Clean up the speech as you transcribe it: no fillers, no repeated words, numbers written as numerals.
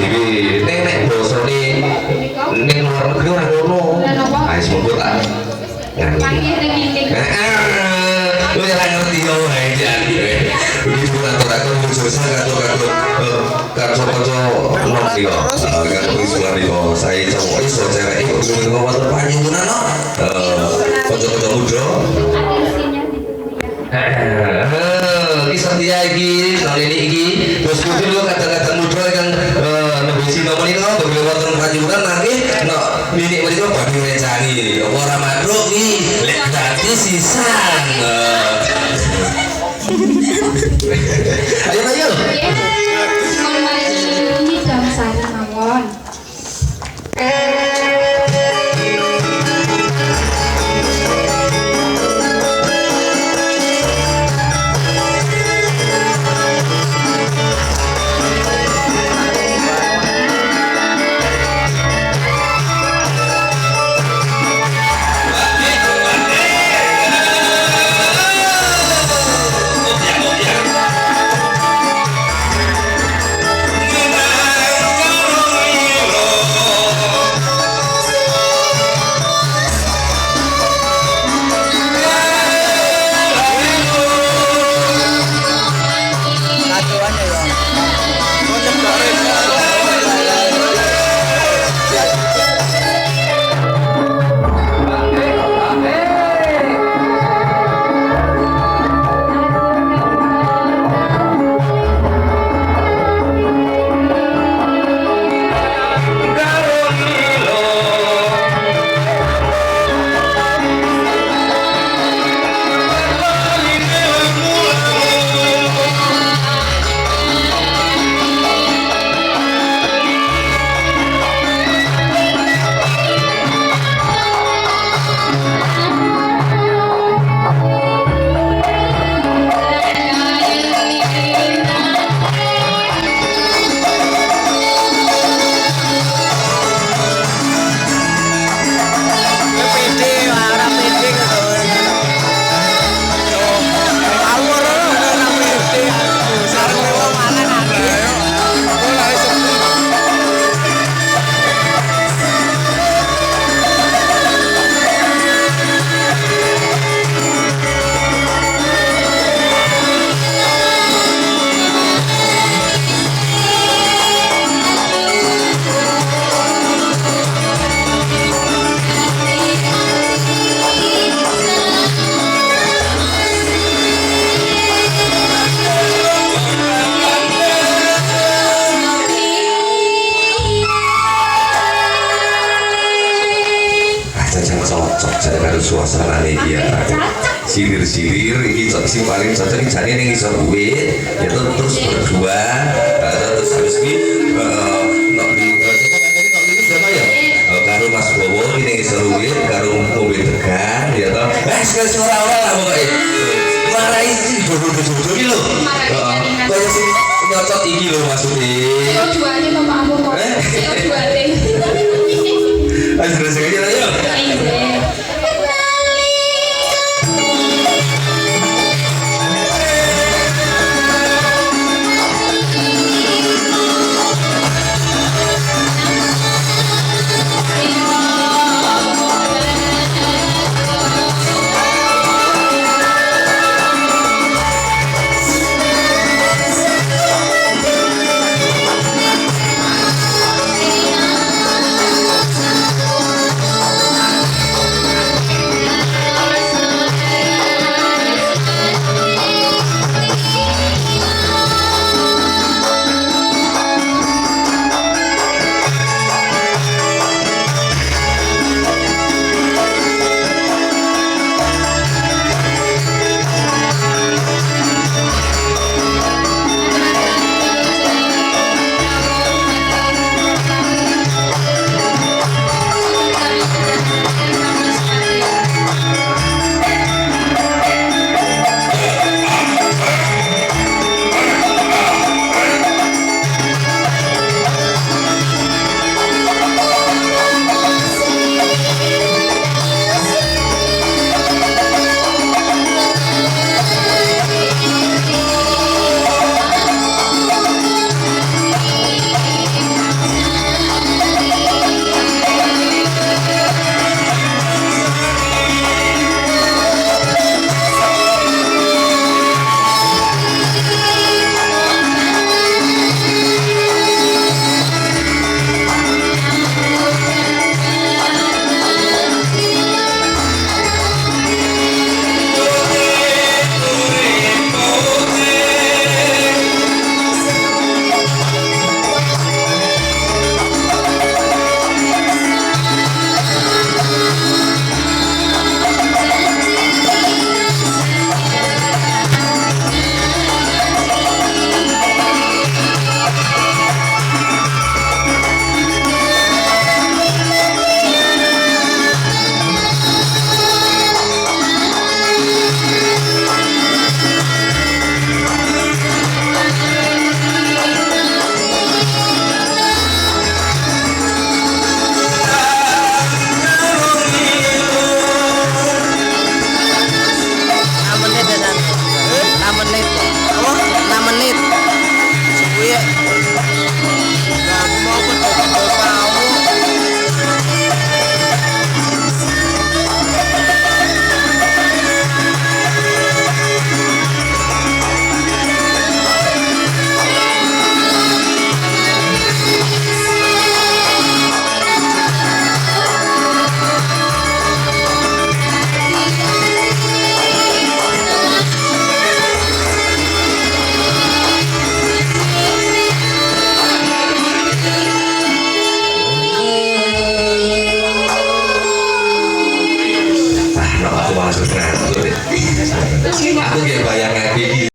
iki nek bosone ning luar negeri ora ngono. Ah wis monggo tak. Lu yang ngerti yo jan. Iki atur-atur susah atur-atur kanca-kanca enom iki kok. Kan wis lari kok saya cowok iso cewek iku ngomong motor panjenengan no. Kanca-kanca muda. Kisah dia iki, kali ini iki, terus kudu lo kata-kata muda kan lebih sih nomor itu beberapa tahun panjuran nanti, no ini mereka bagi mencari orang madruk nih, lihat tadi sisan. Ayo ayo. Ini jam saya mawon. Suasana ini ya silir-silir ini sing paling cocok ini jane ning isor duit ya terus berdua terus habis iki nek di siapa ya karo Mas Bowo ini isor duit karo mobil tegan ya toh suara lah pokoke marai jodoh-jodoh iki lho kaya sing nyocot iki lho maksudnya CO2 ane Bapak Abu kok CO2 ane aja